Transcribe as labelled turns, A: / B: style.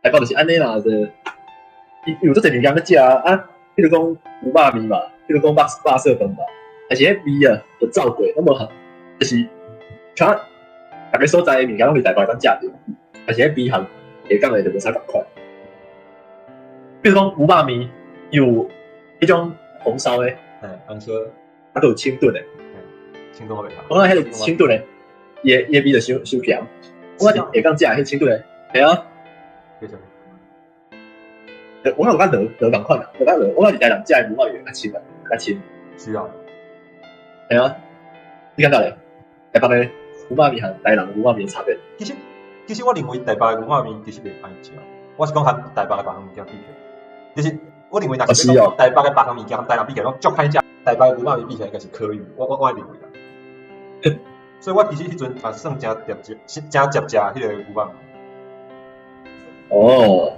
A: 台北就是安尼啦，有做侪物件要食啊，譬如讲有肉面嘛，譬如讲肉色饭嘛，但是迄味啊就走过，那无就是像逐个所在的物件拢是台北当食着，但是迄味行下港的就无啥共款。比如讲有肉面，有迄种红烧的，
B: 红烧，
A: 啊，都有清炖的，
B: 清炖我袂晓。
A: 我讲迄个清炖的，伊味就伤咸。我下港食迄清炖的，系啊。我有甲落共款啊，有甲落，我是台南食的牛肉面较清啊，较清。
B: 是啊。
A: 系啊，你感觉咧？台北的牛肉面和台南牛肉面差别？
B: 其实我认为台北的牛肉面其实袂歹食，我是讲和台北的别项物件比起来，就是我认为若是讲台北的别项物件和台南比起来，讲足歹食，台北的牛肉面比起来应该是可以，我认为啦。所以我其实迄阵也算真接食迄个牛肉面。
A: 哦。